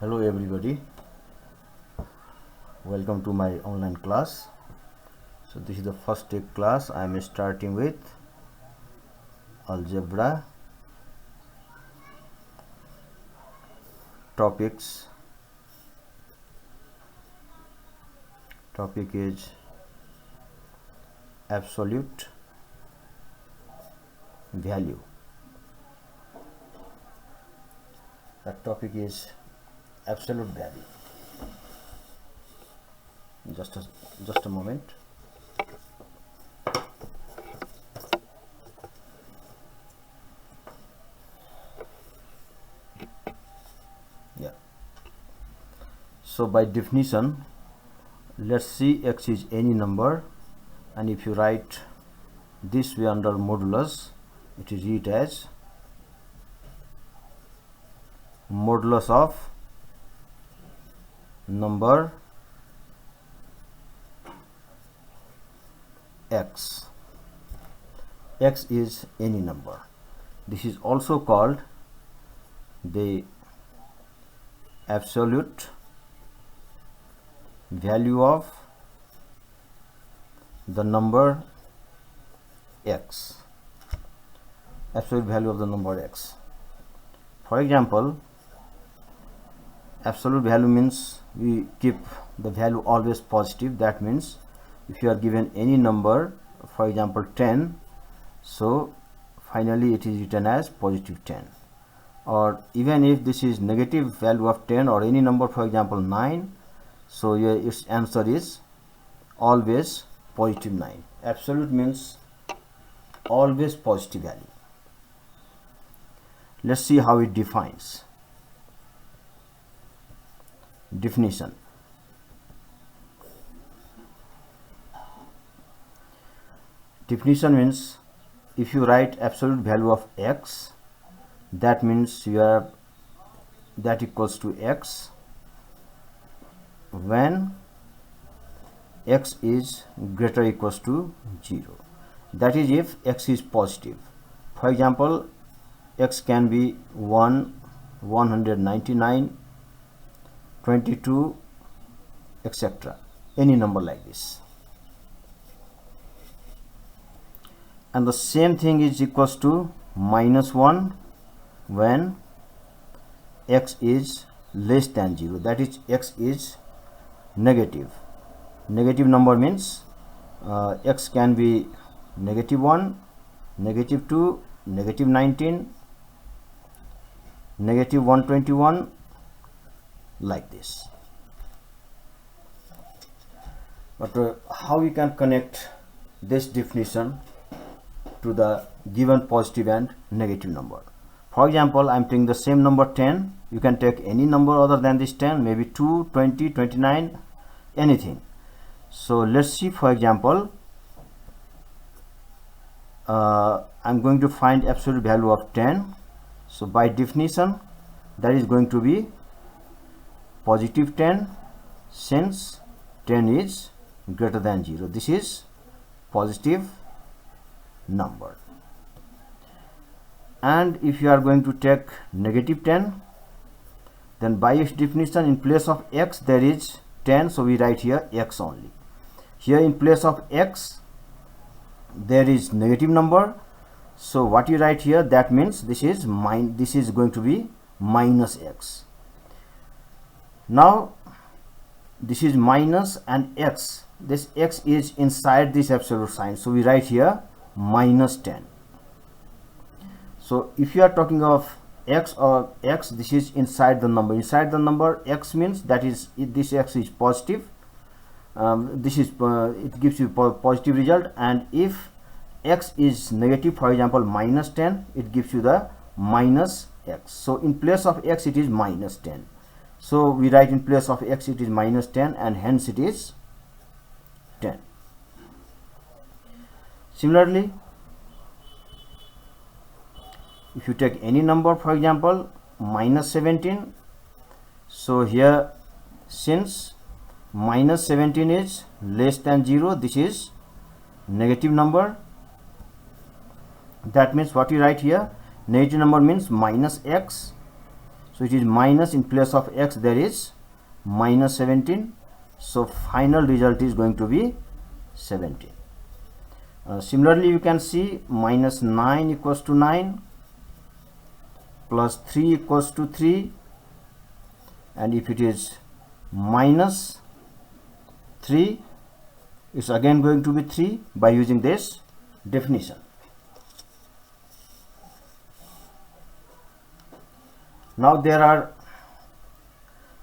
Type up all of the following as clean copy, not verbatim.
Hello everybody, welcome to my online class. So this is the first day class. I am starting with algebra topics. Topic is absolute value. That topic is absolute value. Just a moment. Yeah. So by definition, let's see x is any number, and if you write this way under modulus, it is written as modulus of number x. X is any number. This is also called the absolute value of the number x. Absolute value of the number x. For example, absolute value means we keep the value always positive. That means if you are given any number, for example 10, so finally it is written as positive 10. Or even if this is negative value of 10 or any number, for example 9, so its answer is always positive 9. Absolute means always positive value. Let's see how it defines. Definition. Definition means if you write absolute value of x, that means you are that equals to x when x is greater or equals to 0. That is if x is positive. For example, x can be 1, 199, 22, etc. Any number like this. And the same thing is equals to -1 when x is less than 0. That is x is negative. Negative number means x can be -1, -2, -19, -121, like this. But how we can connect this definition to the given positive and negative number? For example, I am taking the same number 10. You can take any number other than this 10, maybe 2, 20, 29, anything. So let's see. For example, I'm going to find absolute value of 10. So by definition, that is going to be positive 10, since 10 is greater than 0. This is positive number. And if you are going to take negative 10, then by its definition, in place of x there is 10, so we write here x only. Here in place of x there is negative number, so what you write here, that means this is going to be minus x. Now this is minus and x, this x is inside this absolute sign, so we write here -10. So if you are talking of x or x, this is inside the number. Inside the number x means that is this x is positive. This is it gives you positive result, and if x is negative, for example -10, it gives you the minus x. So in place of x it is -10. So we write in place of x it is -10, and hence it is 10. Similarly, if you take any number, for example -17, so here since -17 is less than 0, this is negative number. That means what you write here, negative number means minus x. So it is minus, in place of x there is minus 17. So final result is going to be 17. Similarly, you can see minus 9 equals to 9, plus 3 equals to 3, and if it is minus 3, it's again going to be 3 by using this definition. Now there are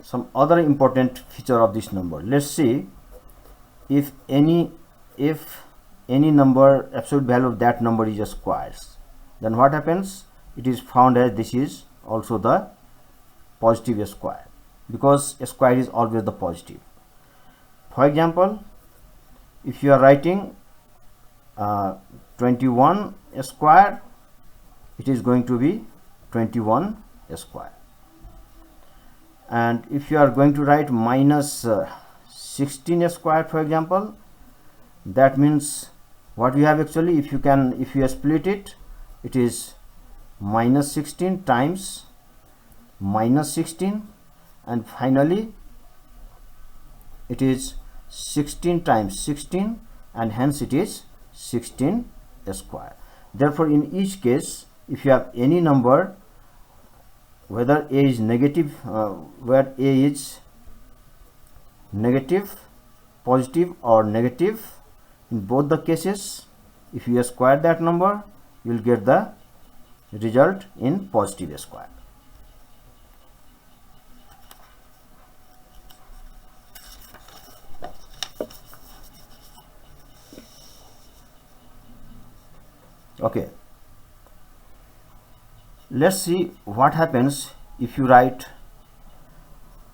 some other important feature of this number. Let's see if any number, absolute value of that number is a squares, then what happens? It is found as this is also the positive square, because a square is always the positive. For example, if you are writing 21 square, it is going to be 21 square. And if you are going to write minus 16 square, for example, that means what we have actually, if you split it, it is minus 16 times minus 16, and finally it is 16 times 16, and hence it is 16 square. Therefore, in each case, if you have any number, whether a is negative, where a is negative, positive or negative, in both the cases, if you square that number, you will get the result in positive square. Okay, let's see what happens if you write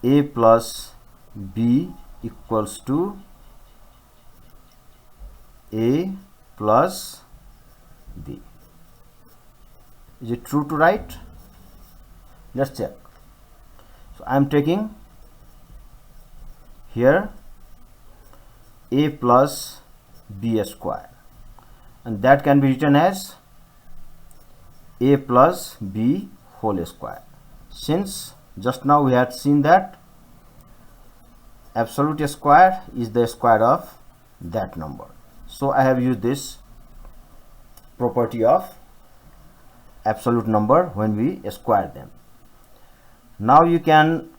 a plus b equals to a plus b. Is it true to write? Let's check. So I am taking here a plus b square, and that can be written as a plus b whole square, since just now we had seen that absolute square is the square of that number. So I have used this property of absolute number when we square them. Now you can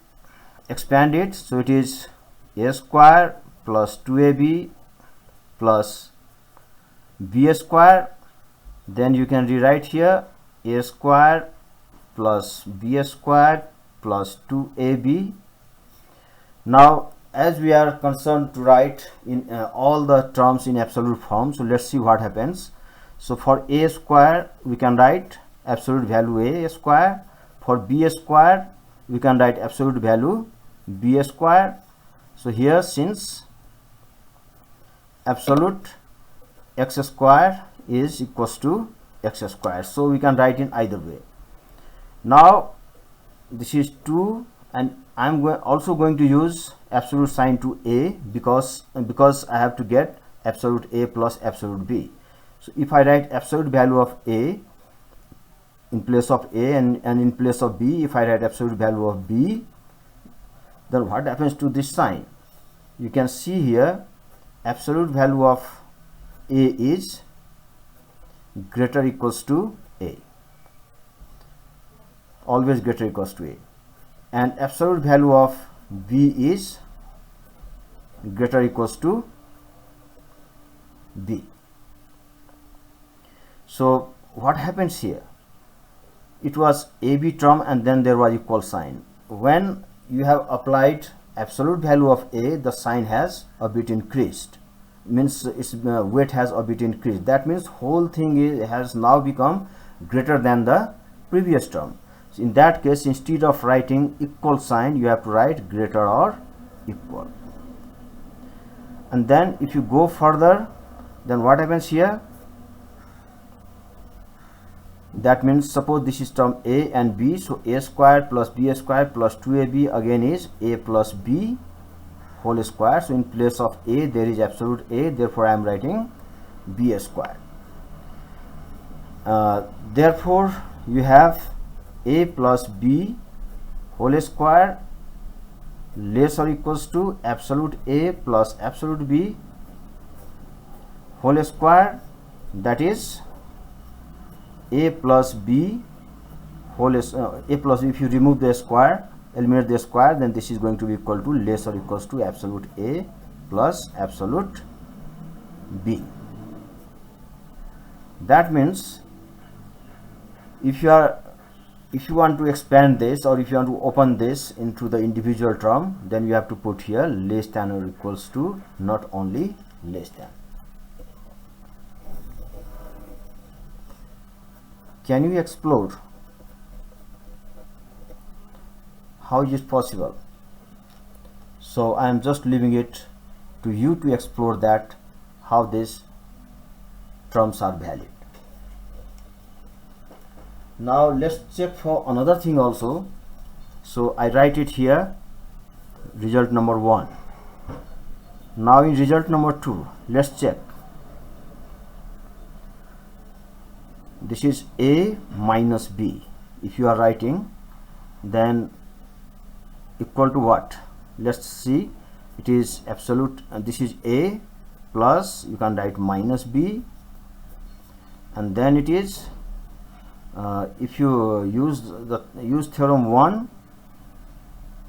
expand it, so it is a square plus 2ab plus b square. Then you can rewrite here a square plus b square plus 2ab. Now as we are concerned to write in all the terms in absolute form, so let's see what happens. So for a square we can write absolute value a square, for b square we can write absolute value b square. So here, since absolute x square is equals to x square, so we can write in either way. Now this is 2, and I'm also going to use absolute sign to a because I have to get absolute a plus absolute b. So if I write absolute value of a in place of a and in place of b, if I write absolute value of b, then what happens to this sign? You can see here absolute value of a is greater or equals to a, always greater or equals to a, and absolute value of b is greater or equals to b. So what happens here? It was ab term and then there was equal sign. When you have applied absolute value of a, the sign has a bit increased, means its weight has a bit increased. That means whole thing has now become greater than the previous term. So in that case, instead of writing equal sign, you have to write greater or equal. And then if you go further, then what happens here? That means suppose this is term a and b, so a square plus b square plus 2ab again is a plus b whole square. So in place of a there is absolute a, therefore I am writing b square. Therefore you have a plus b whole square less or equals to absolute A plus absolute B whole square, that is A plus B whole A plus B. If you remove the square, eliminate the square, then this is going to be equal to less or equals to absolute A plus absolute B. That means if you want to expand this, or if you want to open this into the individual term, then you have to put here less than or equals to, not only less than. Can you explore how is it possible? So I am just leaving it to you to explore that, how these terms are valid. Now let's check for another thing also. So I write it here, result number 1. Now in result number 2, let's check. This is A minus B. If you are writing, then equal to what? Let's see. It is absolute, and this is A plus, you can write minus B, and then it is if you use theorem 1,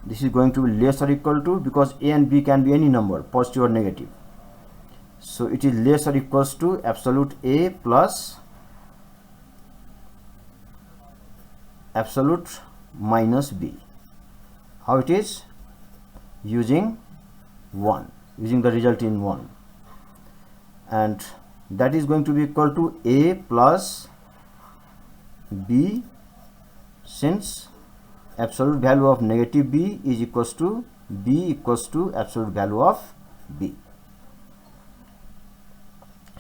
this is going to be less or equal to, because A and B can be any number, positive or negative. So it is less or equals to absolute A plus absolute minus B. How it is? Using 1, using the result in 1, and that is going to be equal to A plus B, since absolute value of negative B is equals to B equals to absolute value of B.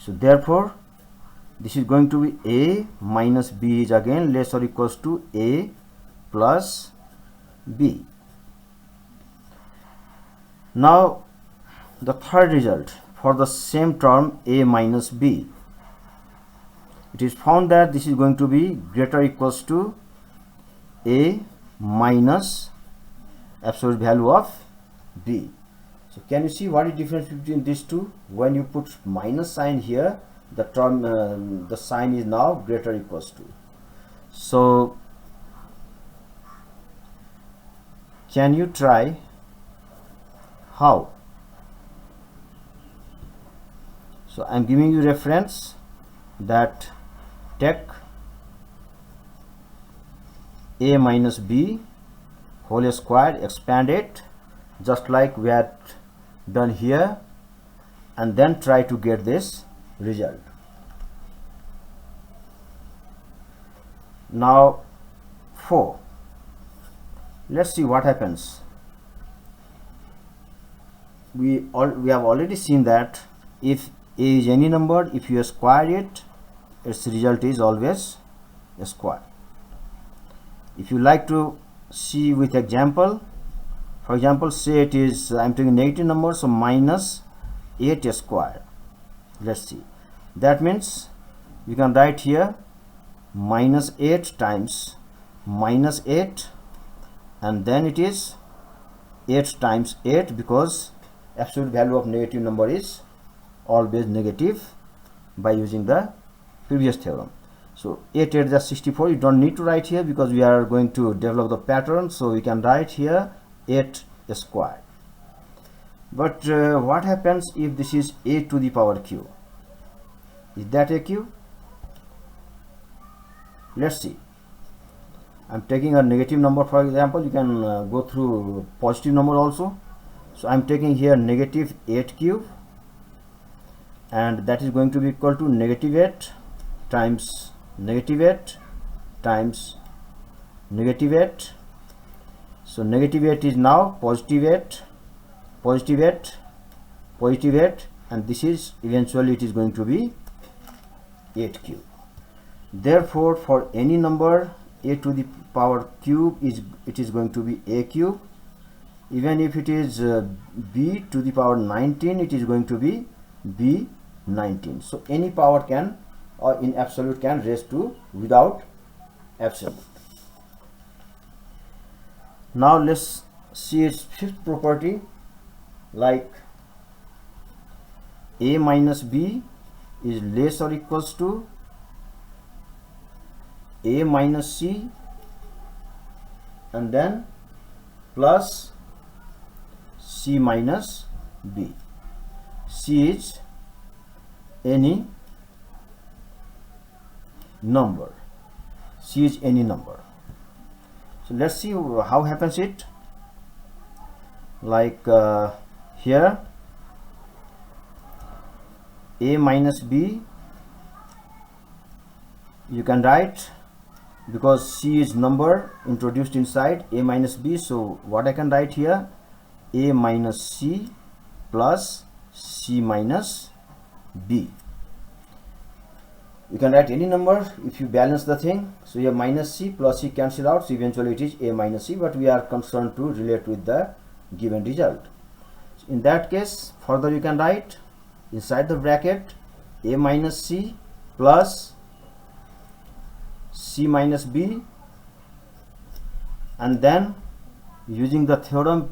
So therefore this is going to be A minus B is again less or equals to A plus B. Now the third result for the same term A minus B, it is found that this is going to be greater or equals to A minus absolute value of B. So can you see what is the difference between these two? When you put minus sign here, the term the sign is now greater or equals to. So can you try how? So I am giving you reference that take A minus B whole square, expand it just like we had done here, and then try to get this result. Now 4, let's see what happens. We have already seen that if A is any number, if you square it, its result is always a square. If you like to see with example, for example, say it is, I am taking negative number, so minus 8 square. Let's see. That means you can write here minus 8 times minus 8, and then it is 8 times 8, because absolute value of negative number is always negative by using the previous theorem. So 8 8 is 64. You don't need to write here because we are going to develop the pattern, so we can write here 8 square. But what happens if this is A to the power q? Is that a q? Let's see. I'm taking a negative number, for example. You can go through positive number also. So I'm taking here negative 8 cube, and that is going to be equal to negative 8 times negative 8 times negative 8. So negative 8 is now positive 8, positive 8, positive 8, and this is eventually it is going to be 8 cube. Therefore, for any number A to the power cube it is going to be A cube. Even if it is B to the power 19, it is going to be B 19. So any power can, or in absolute, can raise to without absolute. Now let's see its fifth property, like a minus b is less or equals to a minus c and then plus c minus b. C is any number. C is any number. So let's see how happens it. Like here a minus b, you can write, because c is number introduced inside a minus b, so what I can write here, a minus c plus c minus b. You can write any number if you balance the thing. So here minus c plus c cancel out, so eventually it is a minus c, but we are concerned to relate with the given result. So in that case, further you can write inside the bracket a minus c plus c minus b, and then using the theorem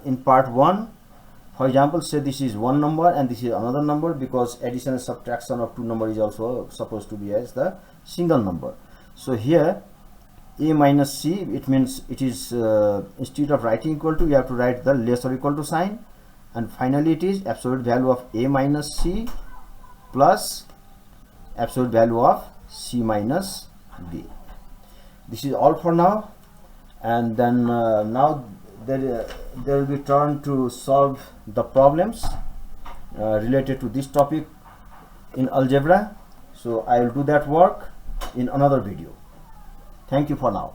in part 1, for example, say this is one number and this is another number, because addition and subtraction of two numbers is also supposed to be as the single number. So here a minus c, it means it is instead of writing equal to, you have to write the less or equal to sign, and finally it is absolute value of a minus c plus absolute value of c minus b. This is all for now, and then now there will be turn to solve the problems related to this topic in algebra. So I will do that work in another video. Thank you for now.